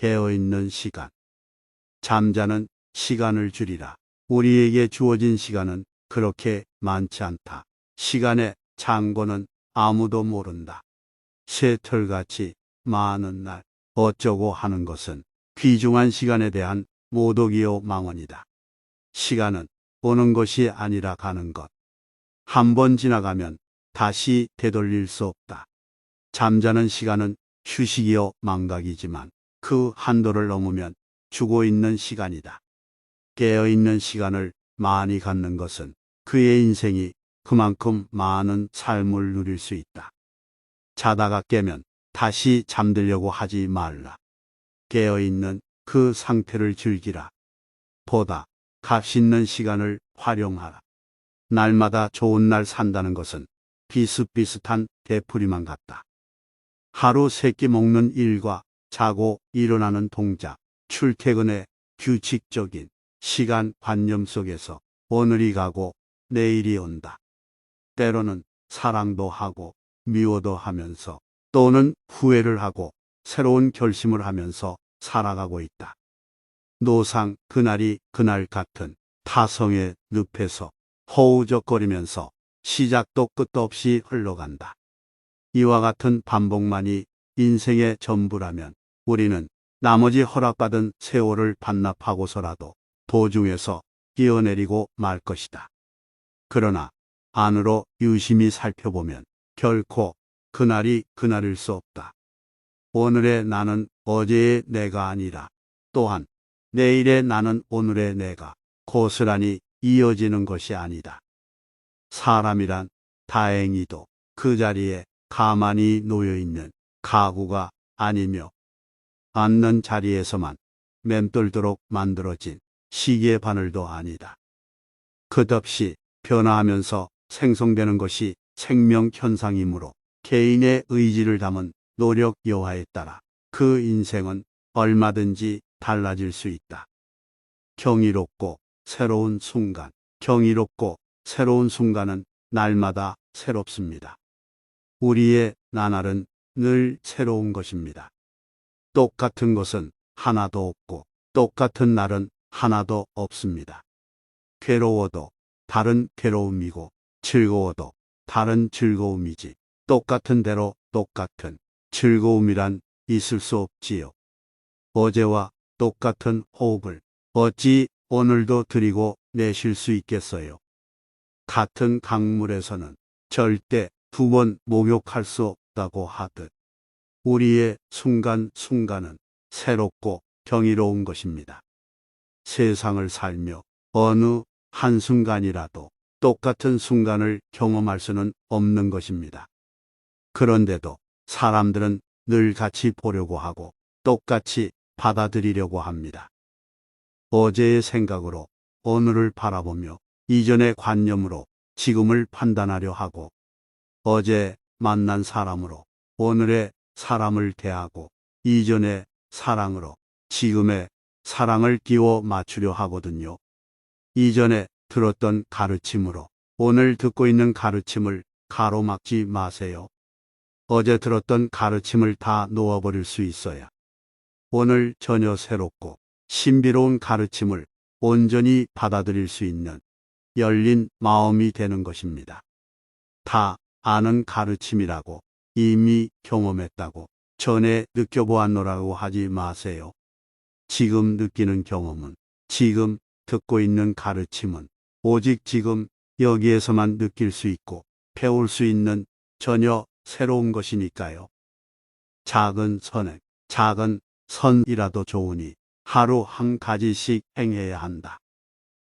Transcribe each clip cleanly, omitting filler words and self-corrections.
깨어있는 시간. 잠자는 시간을 줄이라. 우리에게 주어진 시간은 그렇게 많지 않다. 시간의 장고는 아무도 모른다. 새털같이 많은 날 어쩌고 하는 것은 귀중한 시간에 대한 모독이요 망언이다. 시간은 오는 것이 아니라 가는 것. 한 번 지나가면 다시 되돌릴 수 없다. 잠자는 시간은 휴식이요 망각이지만 그 한도를 넘으면 죽어 있는 시간이다. 깨어있는 시간을 많이 갖는 것은 그의 인생이 그만큼 많은 삶을 누릴 수 있다. 자다가 깨면 다시 잠들려고 하지 말라. 깨어있는 그 상태를 즐기라. 보다 값 있는 시간을 활용하라. 날마다 좋은 날 산다는 것은 비슷비슷한 되풀이만 같다. 하루 세끼 먹는 일과 자고 일어나는 동작, 출퇴근의 규칙적인 시간관념 속에서 오늘이 가고 내일이 온다. 때로는 사랑도 하고 미워도 하면서 또는 후회를 하고 새로운 결심을 하면서 살아가고 있다. 노상 그날이 그날 같은 타성의 늪에서 허우적거리면서 시작도 끝도 없이 흘러간다. 이와 같은 반복만이 인생의 전부라면 우리는 나머지 허락받은 세월을 반납하고서라도 도중에서 뛰어내리고 말 것이다. 그러나 안으로 유심히 살펴보면 결코 그날이 그날일 수 없다. 오늘의 나는 어제의 내가 아니라 또한 내일의 나는 오늘의 내가 고스란히 이어지는 것이 아니다. 사람이란 다행히도 그 자리에 가만히 놓여있는 가구가 아니며 앉는 자리에서만 맴돌도록 만들어진 시계 바늘도 아니다. 끝없이 변화하면서 생성되는 것이 생명 현상이므로 개인의 의지를 담은 노력 여하에 따라 그 인생은 얼마든지 달라질 수 있다. 경이롭고 새로운 순간, 경이롭고 새로운 순간은 날마다 새롭습니다. 우리의 나날은 늘 새로운 것입니다. 똑같은 것은 하나도 없고 똑같은 날은 하나도 없습니다. 괴로워도 다른 괴로움이고 즐거워도 다른 즐거움이지 똑같은 대로 똑같은 즐거움이란 있을 수 없지요. 어제와 똑같은 호흡을 어찌 오늘도 들이고 내쉴 수 있겠어요. 같은 강물에서는 절대 두 번 목욕할 수 없다고 하듯 우리의 순간순간은 새롭고 경이로운 것입니다. 세상을 살며 어느 한순간이라도 똑같은 순간을 경험할 수는 없는 것입니다. 그런데도 사람들은 늘 같이 보려고 하고 똑같이 받아들이려고 합니다. 어제의 생각으로 오늘을 바라보며 이전의 관념으로 지금을 판단하려 하고 어제 만난 사람으로 오늘의 사람을 대하고 이전의 사랑으로 지금의 사랑을 끼워 맞추려 하거든요. 이전에 들었던 가르침으로 오늘 듣고 있는 가르침을 가로막지 마세요. 어제 들었던 가르침을 다 놓아버릴 수 있어야 오늘 전혀 새롭고 신비로운 가르침을 온전히 받아들일 수 있는 열린 마음이 되는 것입니다. 다 아는 가르침이라고 이미 경험했다고 전에 느껴보았노라고 하지 마세요. 지금 느끼는 경험은 지금 듣고 있는 가르침은 오직 지금 여기에서만 느낄 수 있고 배울 수 있는 전혀 새로운 것이니까요. 작은 선행, 작은 선이라도 좋으니 하루 한 가지씩 행해야 한다.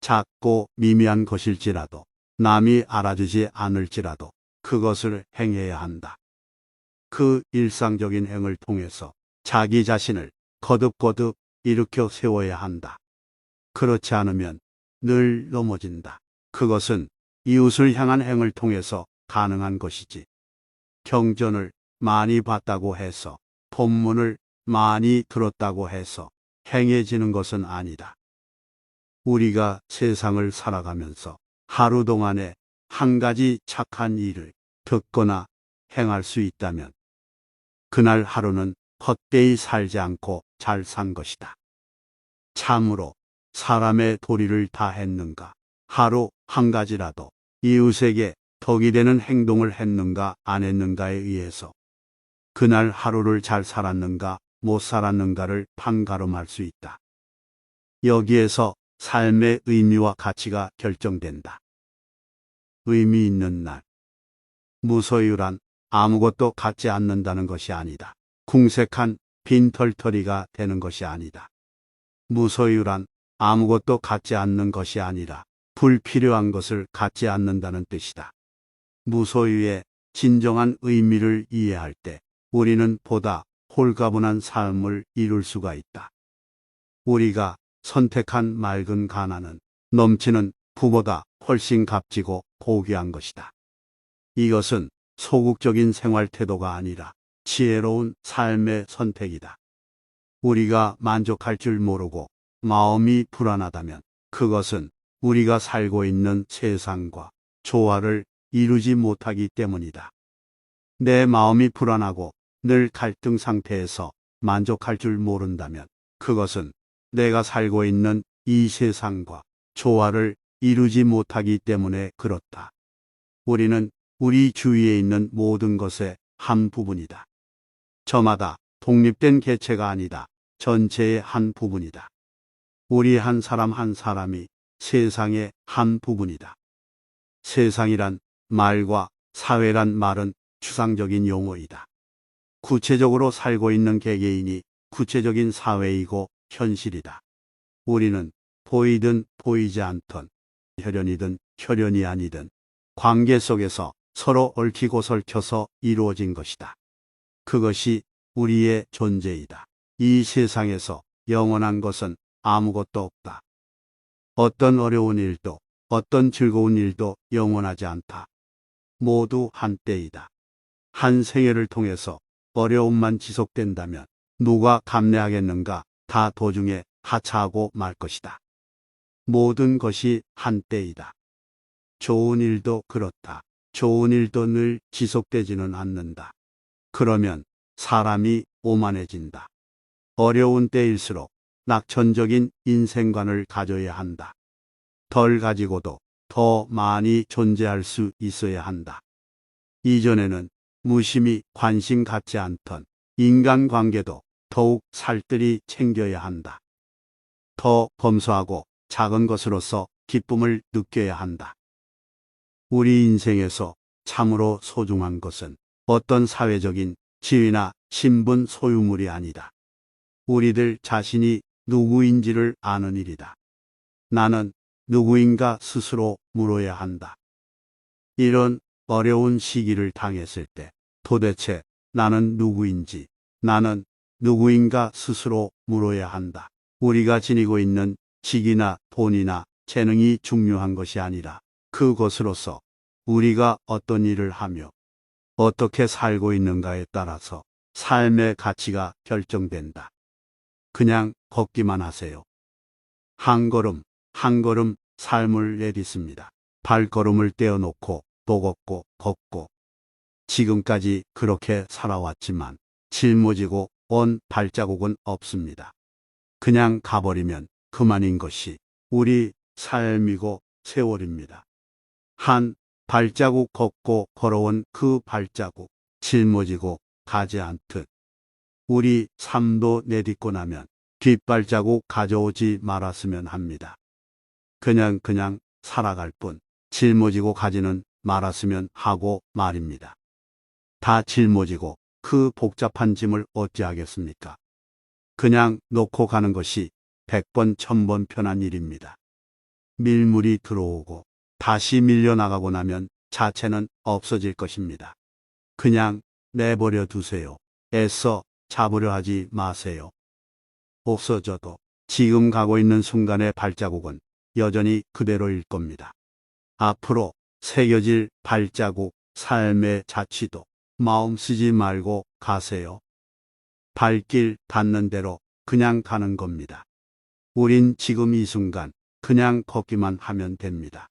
작고 미미한 것일지라도 남이 알아주지 않을지라도 그것을 행해야 한다. 그 일상적인 행을 통해서 자기 자신을 거듭거듭 일으켜 세워야 한다. 그렇지 않으면 늘 넘어진다. 그것은 이웃을 향한 행을 통해서 가능한 것이지. 경전을 많이 봤다고 해서 본문을 많이 들었다고 해서 행해지는 것은 아니다. 우리가 세상을 살아가면서 하루 동안에 한 가지 착한 일을 듣거나 행할 수 있다면 그날 하루는 헛되이 살지 않고 잘 산 것이다. 참으로 사람의 도리를 다 했는가? 하루 한 가지라도 이웃에게 덕이 되는 행동을 했는가 안 했는가에 의해서 그날 하루를 잘 살았는가 못 살았는가를 판가름할 수 있다. 여기에서 삶의 의미와 가치가 결정된다. 의미 있는 날. 무소유란 아무것도 갖지 않는다는 것이 아니다. 궁색한 빈털터리가 되는 것이 아니다. 무소유란 아무것도 갖지 않는 것이 아니라 불필요한 것을 갖지 않는다는 뜻이다. 무소유의 진정한 의미를 이해할 때 우리는 보다 홀가분한 삶을 이룰 수가 있다. 우리가 선택한 맑은 가난은 넘치는 부보다 훨씬 값지고 고귀한 것이다. 이것은 소극적인 생활 태도가 아니라 지혜로운 삶의 선택이다. 우리가 만족할 줄 모르고 마음이 불안하다면 그것은 우리가 살고 있는 세상과 조화를 이루지 못하기 때문이다. 내 마음이 불안하고 늘 갈등 상태에서 만족할 줄 모른다면 그것은 내가 살고 있는 이 세상과 조화를 이루지 못하기 때문에 그렇다. 우리는 우리 주위에 있는 모든 것의 한 부분이다. 저마다 독립된 개체가 아니다. 전체의 한 부분이다. 우리 한 사람 한 사람이 세상의 한 부분이다. 세상이란 말과 사회란 말은 추상적인 용어이다. 구체적으로 살고 있는 개개인이 구체적인 사회이고 현실이다. 우리는 보이든 보이지 않던, 혈연이든 혈연이 아니든 관계 속에서 서로 얽히고 설켜서 이루어진 것이다. 그것이 우리의 존재이다. 이 세상에서 영원한 것은 아무것도 없다. 어떤 어려운 일도, 어떤 즐거운 일도 영원하지 않다. 모두 한때이다. 한 생애를 통해서 어려움만 지속된다면 누가 감내하겠는가? 다 도중에 하차하고 말 것이다. 모든 것이 한때이다. 좋은 일도 그렇다. 좋은 일도 늘 지속되지는 않는다. 그러면 사람이 오만해진다. 어려운 때일수록 낙천적인 인생관을 가져야 한다. 덜 가지고도 더 많이 존재할 수 있어야 한다. 이전에는 무심히 관심 갖지 않던 인간관계도 더욱 살뜰히 챙겨야 한다. 더 검소하고 작은 것으로서 기쁨을 느껴야 한다. 우리 인생에서 참으로 소중한 것은 어떤 사회적인 지위나 신분 소유물이 아니다. 우리들 자신이 누구인지를 아는 일이다. 나는 누구인가 스스로 물어야 한다. 이런 어려운 시기를 당했을 때 도대체 나는 누구인지, 나는 누구인가 스스로 물어야 한다. 우리가 지니고 있는 직이나 돈이나 재능이 중요한 것이 아니라 그것으로서 우리가 어떤 일을 하며 어떻게 살고 있는가에 따라서 삶의 가치가 결정된다. 그냥 걷기만 하세요. 한 걸음 한 걸음 삶을 내딛습니다. 발걸음을 떼어놓고 또 걷고 지금까지 그렇게 살아왔지만 짊어지고 온 발자국은 없습니다. 그냥 가버리면 그만인 것이 우리 삶이고 세월입니다. 한 발자국 걷고 걸어온 그 발자국 짊어지고 가지 않듯 우리 삶도 내딛고 나면 뒷발자국 가져오지 말았으면 합니다. 그냥 살아갈 뿐 짊어지고 가지는 말았으면 하고 말입니다. 다 짊어지고 그 복잡한 짐을 어찌하겠습니까? 그냥 놓고 가는 것이 100번 1000번 편한 일입니다. 밀물이 들어오고 다시 밀려나가고 나면 자체는 없어질 것입니다. 그냥 내버려 두세요. 애써 잡으려 하지 마세요. 없어져도 지금 가고 있는 순간의 발자국은 여전히 그대로일 겁니다. 앞으로 새겨질 발자국, 삶의 자취도 마음 쓰지 말고 가세요. 발길 닿는 대로 그냥 가는 겁니다. 우린 지금 이 순간 그냥 걷기만 하면 됩니다.